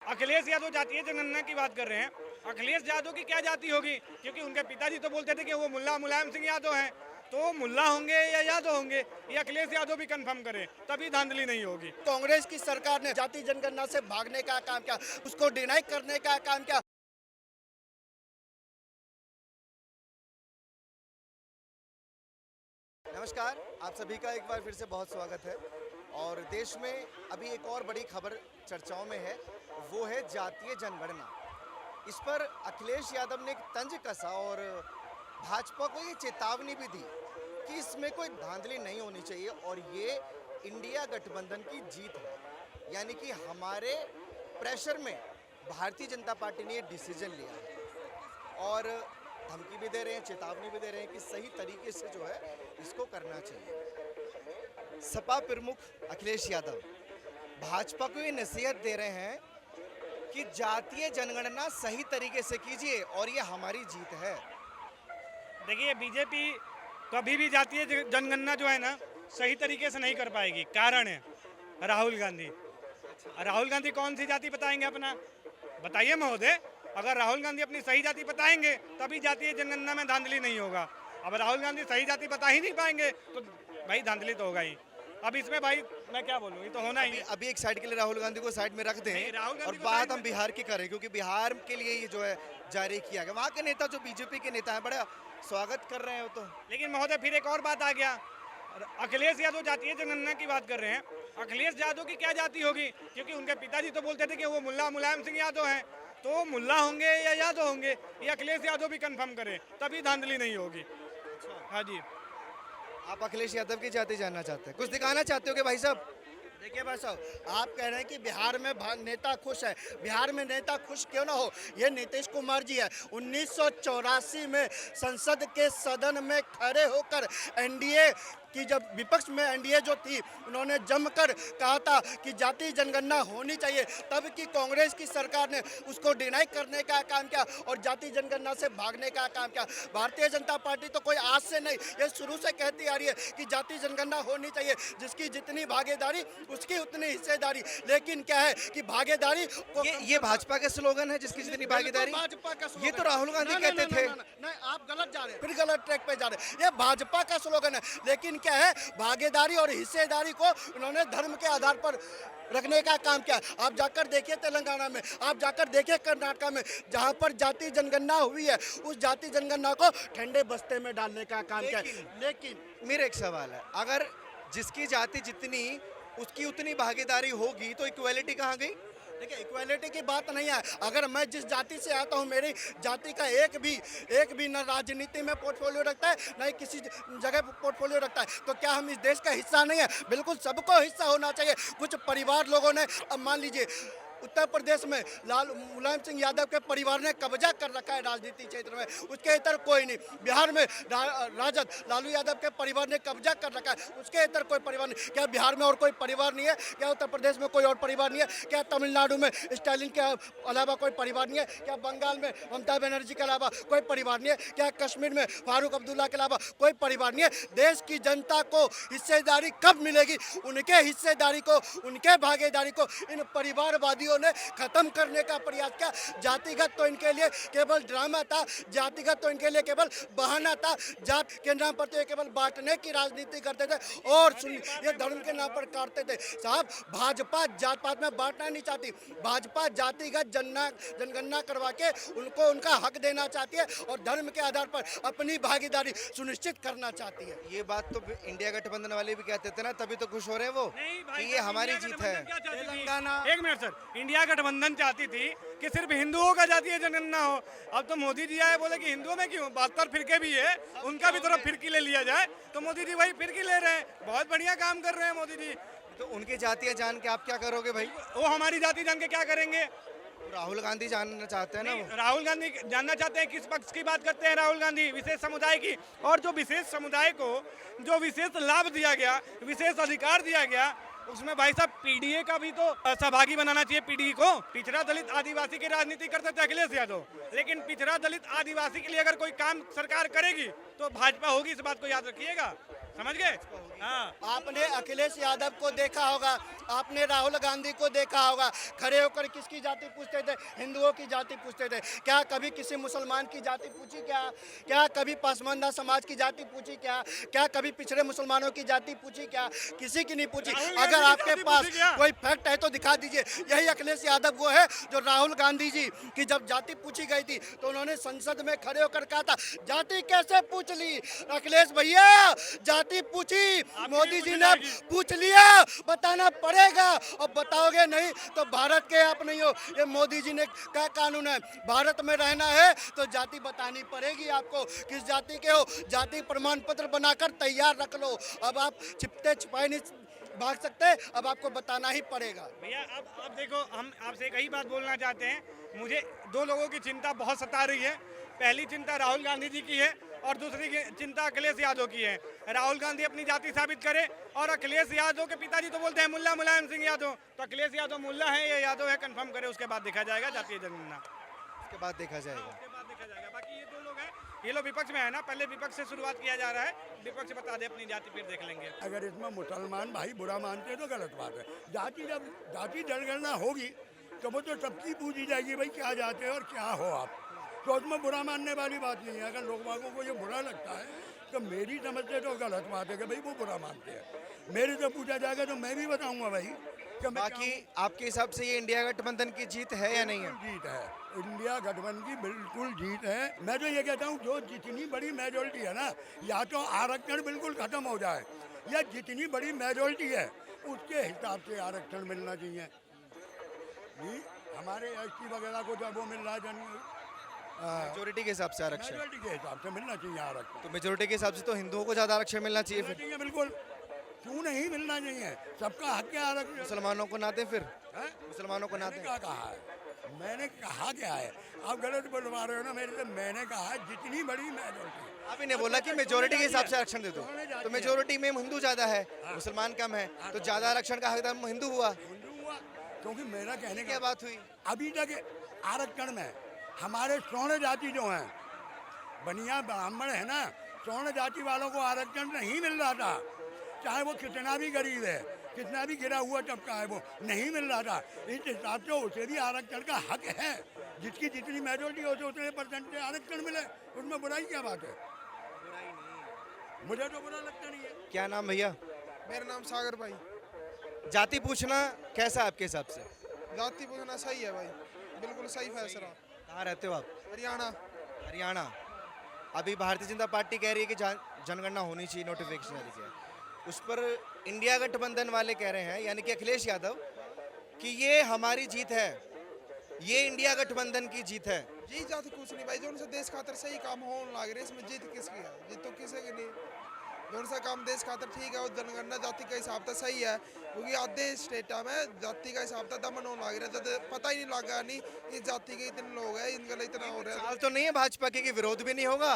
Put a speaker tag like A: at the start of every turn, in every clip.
A: अखिलेश यादव जातीय जनगणना की बात कर रहे हैं। अखिलेश यादव की क्या जाति होगी, क्योंकि उनके पिताजी तो बोलते थे कि वो मुल्ला मुलायम सिंह यादव हैं, तो मुल्ला होंगे या यादव होंगे, ये अखिलेश यादव भी कंफर्म करें, तभी धांधली नहीं होगी।
B: कांग्रेस की सरकार ने जाति जनगणना से भागने का काम किया, उसको डिनाई करने का काम किया। नमस्कार, आप सभी का एक बार फिर से बहुत स्वागत है। और देश में अभी एक और बड़ी खबर चर्चाओं में है, वो है जातीय जनगणना। इस पर अखिलेश यादव ने एक तंज कसा और भाजपा को ये चेतावनी भी दी कि इसमें कोई धांधली नहीं होनी चाहिए और ये इंडिया गठबंधन की जीत है। यानी कि हमारे प्रेशर में भारतीय जनता पार्टी ने ये डिसीजन लिया है और धमकी भी दे रहे हैं, चेतावनी भी दे रहे हैं कि सही तरीके से जो है इसको करना चाहिए। सपा प्रमुख अखिलेश यादव भाजपा को ये नसीहत दे रहे हैं कि जातीय जनगणना सही तरीके से कीजिए और ये हमारी जीत है।
A: देखिए, बीजेपी कभी भी जातीय जनगणना जो है ना सही तरीके से नहीं कर पाएगी। कारण है राहुल गांधी। राहुल गांधी कौन सी जाति बताएंगे अपना? बताइए महोदय। अगर राहुल गांधी अपनी सही जाति बताएंगे तभी जातीय जनगणना में धांधली नहीं होगा। अब राहुल गांधी सही जाति बता ही नहीं पाएंगे तो भाई धांधली तो होगा ही। अब इसमें भाई मैं क्या बोलूँ, ये तो होना ही है।
B: अभी एक साइड के लिए राहुल गांधी को साइड में रख दें और बात हम बिहार की करें, क्योंकि बिहार के लिए ये जो है जारी किया गया। वहाँ के नेता जो बीजेपी के नेता हैं बड़ा स्वागत कर रहे हैं वो तो।
A: लेकिन महोदय फिर एक और बात आ गया, अखिलेश यादव जातीय जनगणना की बात कर रहे हैं। अखिलेश यादव की क्या जाति होगी, क्योंकि उनके पिताजी तो बोलते थे कि वो मुल्ला मुलायम सिंह यादव हैं, तो मुल्ला होंगे या यादव होंगे, ये अखिलेश यादव भी कंफर्म करें, तभी धांधली नहीं होगी। हाँ जी।
B: आप अखिलेश यादव की जाति जानना चाहते हैं, कुछ दिखाना चाहते हो कि भाई साहब? देखिए भाई साहब, आप कह रहे हैं कि बिहार में नेता खुश है। बिहार में नेता खुश क्यों ना हो, ये नीतीश कुमार जी है। 1984 में संसद के सदन में खड़े होकर एनडीए कि जब विपक्ष में एनडीए जो थी उन्होंने जमकर कहा था कि जातीय जनगणना होनी चाहिए, तब की कांग्रेस की सरकार ने उसको डिनाई करने का काम किया और जातीय जनगणना से भागने का काम किया। भारतीय जनता पार्टी तो कोई आज से नहीं, ये शुरू से कहती आ रही है कि जातीय जनगणना होनी चाहिए, जिसकी जितनी भागीदारी उसकी उतनी हिस्सेदारी। लेकिन क्या है कि भागीदारी ये भाजपा के स्लोगन है, जिसकी जितनी भागीदारी भाजपा का। ये तो राहुल गांधी कहते थे। नहीं, आप गलत जा रहे हैं, फिर गलत ट्रैक पे जा रहे हैं। ये भाजपा का स्लोगन है, लेकिन क्या है भागीदारी और हिस्सेदारी को उन्होंने धर्म के आधार पर रखने का काम किया। आप जाकर देखिए तेलंगाना में, आप जाकर देखिए कर्नाटक में, जहां पर जाति जनगणना हुई है उस जाति जनगणना को ठंडे बस्ते में डालने का काम किया। लेकिन मेरा एक सवाल है, अगर जिसकी जाति जितनी उसकी उतनी भागीदारी होगी तो इक्वालिटी कहाँ गई? देखिए, इक्वालिटी की बात नहीं है। अगर मैं जिस जाति से आता हूँ, मेरी जाति का एक भी न राजनीति में पोर्टफोलियो रखता है, न ही किसी जगह पोर्टफोलियो रखता है, तो क्या हम इस देश का हिस्सा नहीं है? बिल्कुल सबको हिस्सा होना चाहिए। कुछ परिवार लोगों ने, अब मान लीजिए उत्तर प्रदेश में मुलायम सिंह यादव के परिवार ने कब्जा कर रखा है राजनीति क्षेत्र में, उसके इतर कोई नहीं। बिहार में राजद लालू यादव के परिवार ने कब्जा कर रखा है, उसके इतर कोई परिवार नहीं। क्या बिहार में और कोई परिवार नहीं है? क्या उत्तर प्रदेश में कोई और परिवार नहीं है? क्या तमिलनाडु में स्टालिन के अलावा कोई परिवार नहीं है? क्या बंगाल में ममता बनर्जी के अलावा कोई परिवार नहीं है? क्या कश्मीर में फारूक अब्दुल्ला के अलावा कोई परिवार नहीं है? देश की जनता को हिस्सेदारी कब मिलेगी? उनके हिस्सेदारी को, उनके भागीदारी को इन परिवारवादियों ने खत्म करने का प्रयास किया। जातिगत तो इनके लिए केवल ड्रामा था, जातिगत तो इनके लिए केवल बहाना था। जात के नाम पर तो ये केवल बांटने की राजनीति करते थे और ये धर्म के नाम पर काटते थे। साहब, भाजपा जात पात में बांटना नहीं चाहती, भाजपा जातिगत जनगणना करवा के उनको उनका हक देना चाहती है और धर्म के आधार पर अपनी भागीदारी सुनिश्चित करना चाहती है। ये बात तो इंडिया गठबंधन वाले भी कहते थे ना, तभी तो खुश हो रहे हैं वो कि ये हमारी जीत है।
A: तेलंगाना, एक मिनट सर, इंडिया गठबंधन चाहती थी कि सिर्फ हिंदुओं का जातीय जनगणना हो। अब तो मोदी जी आए, बोले कि हिंदुओं में क्यों, 72 फिरके भी है, उनका भी थोड़ा फिरकी ले लिया जाए, तो मोदी जी वही फिरकी ले रहे हैं। बहुत बढ़िया काम कर रहे हैं मोदी जी।
B: तो उनकी जातीय जान के आप क्या करोगे भाई?
A: वो हमारी जाति जान के क्या करेंगे?
B: राहुल गांधी जानना चाहते हैं ना।
A: राहुल गांधी जानना चाहते हैं। किस पक्ष की बात करते हैं राहुल गांधी? विशेष समुदाय की। और जो विशेष समुदाय को जो विशेष लाभ दिया गया, विशेष अधिकार दिया गया, उसमें भाई साहब पीडीए का भी तो सहभागी बनाना चाहिए। पीडीए को पिछड़ा दलित आदिवासी की राजनीति करते थे अखिलेश यादव, लेकिन पिछड़ा दलित आदिवासी के लिए अगर कोई काम सरकार करेगी तो भाजपा होगी, इस बात को याद रखिएगा। समझ गए? हाँ,
B: आपने अखिलेश यादव को देखा होगा, आपने राहुल गांधी को देखा होगा, खड़े होकर किसकी जाति पूछते थे? हिंदुओं की जाति पूछते थे। क्या कभी किसी मुसलमान की जाति पूछी? क्या कभी पसमानदा समाज की जाति पूछी? क्या कभी पिछड़े मुसलमानों की जाति पूछी? क्या किसी की नहीं पूछी?
A: राहुल गांधी
B: अगर
A: की
B: आपके
A: जाति
B: पास
A: पूछी क्या?
B: कोई फैक्ट है तो दिखा दीजिए। यही अखिलेश यादव वो है जो राहुल गांधी जी की जब जाति पूछी गई थी तो उन्होंने संसद में खड़े होकर कहा था जाति कैसे पूछ ली? अखिलेश भैया, जाति पूछी, मोदी जी ने पूछ लिया, बताना पड़ेगा। और बताओगे नहीं तो भारत के आप नहीं हो। ये मोदी जी ने क्या कानून है? भारत में रहना है तो जाति बतानी पड़ेगी आपको, किस जाति के हो। जाति प्रमाण पत्र बनाकर तैयार रख लो। अब आप छिपते छिपाए नहीं भाग सकते, अब आपको बताना ही पड़ेगा।
A: भैया अब देखो, हम आपसे एक ही बात बोलना चाहते हैं। मुझे दो लोगों की चिंता बहुत सता रही है। पहली चिंता राहुल गांधी जी की है और दूसरी चिंता अखिलेश यादव की है। राहुल गांधी अपनी जाति साबित करे और अखिलेश यादव के पिताजी तो बोलते हैं मुल्ला मुलायम सिंह यादव, तो अखिलेश यादव मुल्ला है या यादव है कंफर्म करे, उसके बाद देखा जाएगा जातीय जनगणना।
B: उसके बाद देखा जाएगा।
A: उसके बाद देखा जाएगा। बाकी ये दो लोग हैं, ये लोग विपक्ष में है ना, पहले विपक्ष से शुरुआत किया जा रहा है। विपक्ष बता दे अपनी जाति, फिर देख लेंगे।
C: अगर इसमें मुसलमान भाई बुरा मानते हैं तो गलत बात है। जब जाति जनगणना होगी तो वो तो सबकी पूछी जाएगी, भाई क्या जाते हैं और क्या हो आप, तो उसमें बुरा मानने वाली बात नहीं है। अगर लोग बागों को ये बुरा लगता है तो मेरी समझ से तो गलत बात है कि भाई वो बुरा मानते हैं। मेरे से पूछा जाएगा तो मैं भी बताऊंगा भाई कि मैं
B: बाकी आपके हिसाब से ये इंडिया गठबंधन की जीत है या नहीं है?
C: जीत है, इंडिया गठबंधन की बिल्कुल जीत है। मैं तो ये कहता हूँ जो जितनी बड़ी मेजोरिटी है ना, या तो आरक्षण बिल्कुल खत्म हो जाए या जितनी बड़ी मेजोरिटी है उसके हिसाब से आरक्षण मिलना चाहिए। जी हमारे एसटी वगैरह को जब वो मिल रहा है
B: मेजोरिटी के हिसाब से आरक्षण,
C: मेजोरिटी के हिसाब से मिलना चाहिए आरक्षण।
B: तो मेजोरिटी के हिसाब से तो हिंदुओं को ज्यादा आरक्षण मिलना चाहिए
C: मिलना
B: फिर।
C: चाहिए बिल्कुल, क्यों नहीं मिलना चाहिए? सबका हक है आरक्षण।
B: मुसलमानों को ना दें फिर,
C: हैं?
B: मुसलमानों को ना
C: मैंने
B: दें।
C: क्या कहा है? मैंने कहा क्या है? आप गलत बोलवा रहे हो ना मेरे से। मैंने कहा जितनी बड़ी मेजोरिटी।
B: आप ही ने बोला कि मेजोरिटी के हिसाब से आरक्षण दे दो, तो मेजोरिटी में हिंदू ज्यादा है, मुसलमान कम है, तो ज्यादा आरक्षण का हकदार हिंदू हुआ।
C: हिंदू हुआ, क्योंकि मेरा कहने
B: क्या
C: का
B: बात हुई?
C: अभी तक आरक्षण में हमारे स्वर्ण जाति जो हैं, बनिया ब्राह्मण है ना, स्वर्ण जाति वालों को आरक्षण नहीं मिल रहा था। चाहे वो कितना भी गरीब है, कितना भी गिरा हुआ तबका है, वो नहीं मिल रहा था। इस हिसाब से उसे भी आरक्षण का हक है। जिसकी जितनी मेजोरिटी हो उतने परसेंट आरक्षण मिले, उसमें बुराई क्या बात है? मुझे तो बुरा लगता नहीं है।
B: क्या नाम भैया?
D: मेरा नाम सागर भाई।
B: जाति पूछना कैसा है आपके हिसाब से?
D: जाति पूछना सही है भाई, बिल्कुल सही फैसला।
B: कहाँ रहते हो आप?
D: हरियाणा।
B: हरियाणा। अभी भारतीय जनता पार्टी कह रही है कि जनगणना होनी चाहिए, नोटिफिकेशन जारी किया। उस पर इंडिया गठबंधन वाले कह रहे हैं, यानी कि अखिलेश यादव, कि ये हमारी जीत है, ये इंडिया गठबंधन की जीत है।
D: जीत जाति कुछ नहीं भाई, जो उनसे देश खातर सही काम होने लग रहे, इसमें जीत किसकी है? जीत तो किसी की नहीं। जो उनसा काम देश खातर ठीक है, और जनगणना जाति का हिसाब तो सही है, क्योंकि आधे स्टेट में जाति का हिसाब तो दमन होने लग रहा है। जब पता ही नहीं लगा नहीं इस जाति के इतने लोग हैं, इनका लिए इतना हो रहा है।
B: साल तो नहीं है भाजपा के कि विरोध भी नहीं होगा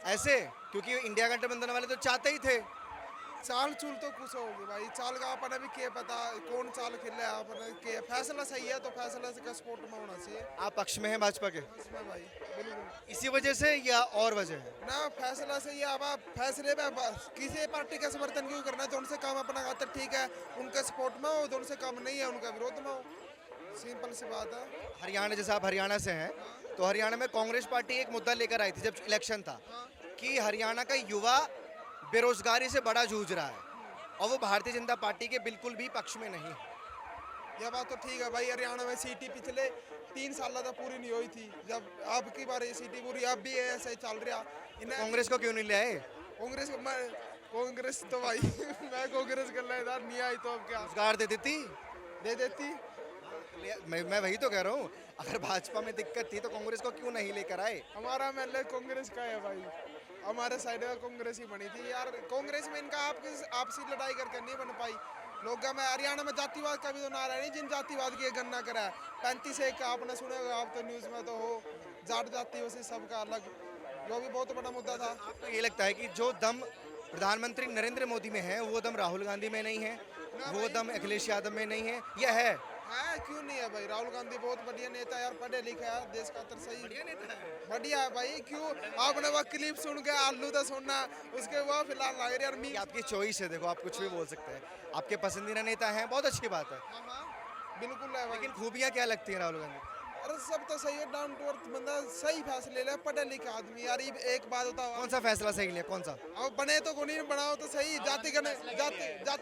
B: ऐसे, क्योंकि इंडिया गठबंधन वाले तो चाहते ही थे।
D: चाल चूल तो कुछ होगी भाई, चाल का अपने भी क्या पता कौन चाल खेले, अपने के फैसला सही है तो फैसला का सपोर्ट में होना चाहिए।
B: आप पक्ष में हैं भाजपा के?
D: इसमें भाई बिल्कुल
B: इसी वजह से या और वजह है?
D: ना, फैसला सही है। अब आप फैसले में किसी पार्टी का समर्थन क्यों करना? जो उनसे काम अपना खातर ठीक है उनके सपोर्ट में हो, जो उनसे काम नहीं है उनका विरोध में हो, सिंपल सी बात है।
B: हरियाणा, जैसे आप हरियाणा से हैं, तो हरियाणा में कांग्रेस पार्टी एक मुद्दा लेकर आई थी जब इलेक्शन था, कि हरियाणा का युवा बेरोजगारी से बड़ा जूझ रहा है, और वो भारतीय जनता पार्टी के बिल्कुल भी पक्ष में नहीं है।
D: यह बात तो ठीक है भाई। हरियाणा में सीटी पिछले 3 साल तक पूरी नहीं हुई थी, जब अब की बार ये सीटी पूरी, अब भी ऐसा ही चल रहा। इन्हें
B: कांग्रेस को क्यों नहीं ले आए?
D: कांग्रेस तो भाई मैं कांग्रेस कर रहा नहीं आई तो अब क्या
B: रोजगार दे देती।
D: दे देती।
B: मैं वही तो कह रहा हूँ, अगर भाजपा में दिक्कत थी तो कांग्रेस को क्यों नहीं लेकर आए?
D: हमारा एमएलए कांग्रेस का है भाई, हमारे साइड में कांग्रेस ही बनी थी यार। कांग्रेस में इनका आपसी लड़ाई करके नहीं बन पाई। लोग में हरियाणा में जातिवाद का भी तो नारा नहीं, जिन जातिवाद की गणना करा है 35 का आपने सुनेगा आप तो न्यूज़ में तो हो, जाट जाति वैसे सबका अलग, जो भी बहुत बड़ा मुद्दा था।
B: आपको ये लगता है कि जो दम प्रधानमंत्री नरेंद्र मोदी में है वो दम राहुल गांधी में नहीं है, वो दम अखिलेश यादव में नहीं है, यह है?
D: है, क्यों नहीं है भाई। राहुल गांधी बहुत बढ़िया नेता है यार, पढ़े लिखे यार, देश का तो सही बढ़िया नेता है, बढ़िया है भाई। क्यों आपने वो क्लिप सुन के आलू तो सुनना, उसके बाद फिलहाल लग रही यार
B: ये आपकी चॉइस है, देखो आप कुछ भी बोल सकते हैं, आपके पसंदीदा नेता हैं, बहुत अच्छी बात है।
D: हाँ हाँ बिल्कुल है भाई।
B: लेकिन खूबियाँ क्या लगती हैं राहुल गांधी?
D: अरे सब तो सही है, डाउन टू अर्थ बंदा, सही फैसले ले, पढ़े लिखे आदमी यार। ये एक बात होता
B: कौन सा फैसला सही लिया, कौन सा?
D: अब बने तो को नहीं बनाओ तो सही। जाति गणगणना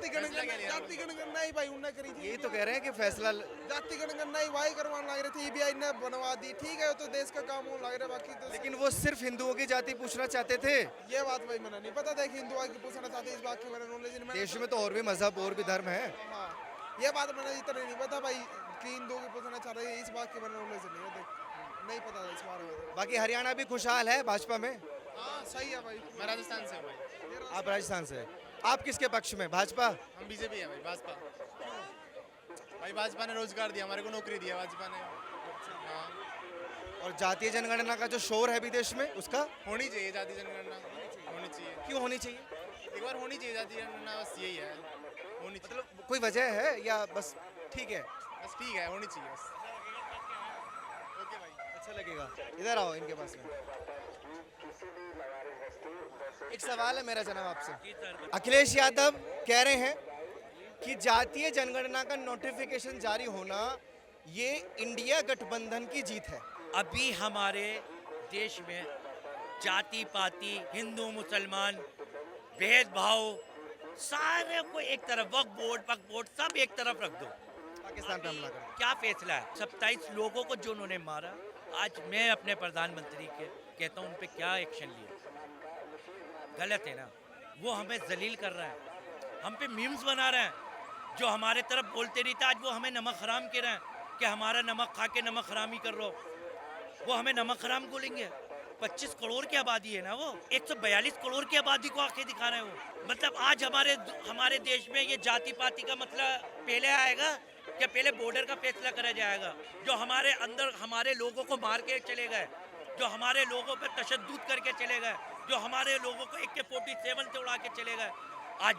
D: ही भाई उन्हें करी थी।
B: यही तो कह रहे हैं कि फैसला
D: जाति गणगणना ही भाई करवाने लग रहे थे, ईबीआई ने बनवा दी, ठीक है वो तो देश का काम होने लग रहा है, बाकी तो
B: लेकिन वो सिर्फ हिंदुओं की जाति पूछना चाहते थे।
D: ये बात भाई मैंने नहीं पता था कि हिंदू की पूछना चाहते, इस बात की मैंने नॉलेज नहीं।
B: देश में तो और भी मजहब और भी धर्म है।
D: हाँ ये बात मैंने इतना नहीं पता भाई कि हिंदू की पूछना चाह रहे हैं, इस बात की मैंने नॉलेज नहीं है, नहीं पता था इस बारे में।
B: बाकी हरियाणा भी खुशहाल है भाजपा में।
D: हाँ सही है भाई।
E: मैं राजस्थान से हूँ भाई।
B: आप राजस्थान से, आप किसके पक्ष में? भाजपा?
E: हम बीजेपी है भाई, भाजपा। भाई भाजपा ने रोजगार दिया, हमारे को नौकरी दिया भाजपा ने। हाँ
B: और जातीय जनगणना का जो शोर है विदेश में, उसका
E: होनी चाहिए जाति जनगणना, होनी चाहिए।
B: क्यों होनी चाहिए?
E: एक बार होनी चाहिए जाति जनगणना, बस यही है, होनी चाहिए।
B: मतलब कोई वजह है या बस ठीक है?
E: बस ठीक है, होनी चाहिए बस। ओके भाई,
B: अच्छा लगेगा। इधर आओ इनके पास में। एक सवाल है मेरा जनाब आपसे। अखिलेश यादव कह रहे हैं कि जातीय जनगणना का नोटिफिकेशन जारी होना ये इंडिया गठबंधन की जीत है।
F: अभी हमारे देश में जाति पाति, हिंदू मुसलमान, भेदभाव सारे को एक तरफ, वक्फ बोर्ड सब एक तरफ रख दो।
B: पाकिस्तान पे हमला कर दिया।
F: क्या फैसला है? 27 लोगों को जो उन्होंने मारा, आज मैं अपने प्रधानमंत्री के कहता हूँ उन पे क्या एक्शन लिया। गलत है ना, वो हमें जलील कर रहा है, हम पे मीम्स बना रहे हैं। जो हमारे तरफ बोलते नहीं थे, आज वो हमें नमक हराम कह रहे हैं कि हमारा नमक खा के नमक हरामी कर रहे हो। वो हमें नमक हराम बोलेंगे। 25 करोड़ की आबादी है ना, वो 142 करोड़ की आबादी को आके दिखा रहे हो। मतलब आज हमारे देश में ये जाति पाति का मतलब पहले आएगा क्या? पहले बॉर्डर का फैसला करा जाएगा। जो हमारे अंदर हमारे लोगों को मार के चले गए, जो हमारे लोगों पर तशद्दुद करके चले गए, जो हमारे लोगों को AK-47 से उड़ा के चले गए, आज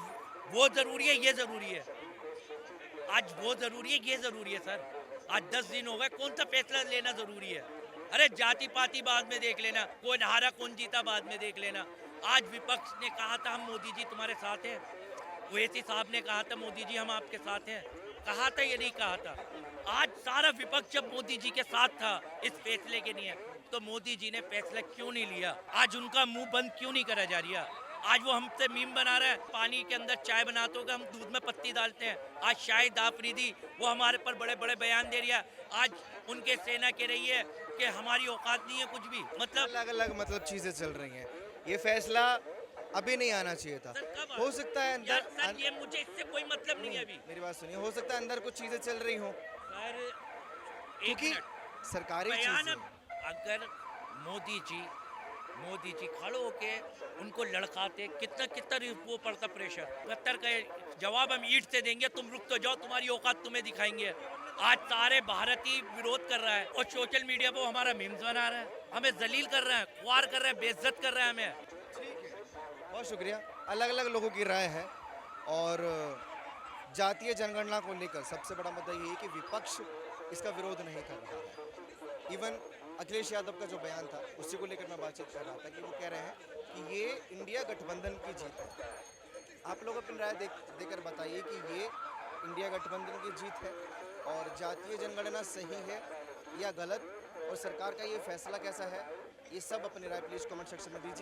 F: वो ज़रूरी है, ये ज़रूरी है। आज वो ज़रूरी है, ये ज़रूरी है सर। आज 10 दिन हो गए, कौन सा फैसला लेना ज़रूरी है? अरे जाति पाति बाद में देख लेना, कौन हारा कौन जीता बाद में देख लेना। आज विपक्ष ने कहा था हम मोदी जी तुम्हारे साथ हैं, ओवैसी साहब ने कहा था मोदी जी हम आपके साथ हैं, कहा था ये नहीं कहा था? आज सारा विपक्ष जब मोदी जी के साथ था इस फैसले के लिए, तो मोदी जी ने फैसला क्यों नहीं लिया? आज उनका मुंह बंद क्यों नहीं करा जा रहा? आज वो हमसे मीम बना रहा है, पानी के अंदर चाय बनाते हो, हम दूध में पत्ती डालते हैं। आज शाहिद आफरीदी वो हमारे पर बड़े बड़े बयान दे रही है। आज उनके सेना कह रही है कि हमारी औकात नहीं है कुछ भी। मतलब
B: अलग अलग मतलब चीजें चल रही हैं। ये फैसला अभी नहीं आना चाहिए था।
F: सर, कब
B: हो सकता है
F: यार
B: अंदर
F: सर, ये मुझे इससे कोई मतलब नहीं है अभी
B: मेरी बात सुनिए, हो सकता है अंदर कुछ चीजें चल रही हो,
F: सर। एक
B: क्योंकि
F: मिनट,
B: सरकारी
F: बयान
B: चीजें।
F: अगर मोदी जी खड़े होके उनको लड़काते, कितना वो पड़ता प्रेशर। 72 का जवाब हम ईंट से देंगे, तुम रुक तो जाओ, तुम्हारी औकात तुम्हें दिखाएंगे। आज सारे भारतीय विरोध कर रहा है और सोशल मीडिया पर हमारा मीम्स बना रहा है, हमें जलील कर रहे हैं, ख्वार कर रहे हैं, बेइज्जत कर रहे हैं हमें।
B: बहुत शुक्रिया। अलग अलग लोगों की राय है और जातीय जनगणना को लेकर सबसे बड़ा मुद्दा ये है कि विपक्ष इसका विरोध नहीं कर रहा है। इवन अखिलेश यादव का जो बयान था उसी को लेकर मैं बातचीत कर रहा था कि वो कह रहे हैं कि ये इंडिया गठबंधन की जीत है। आप लोग अपनी राय देकर बताइए कि ये इंडिया गठबंधन की जीत है और जातीय जनगणना सही है या गलत, और सरकार का ये फैसला कैसा है। ये सब अपनी राय प्लीज़ कमेंट सेक्शन में दीजिए।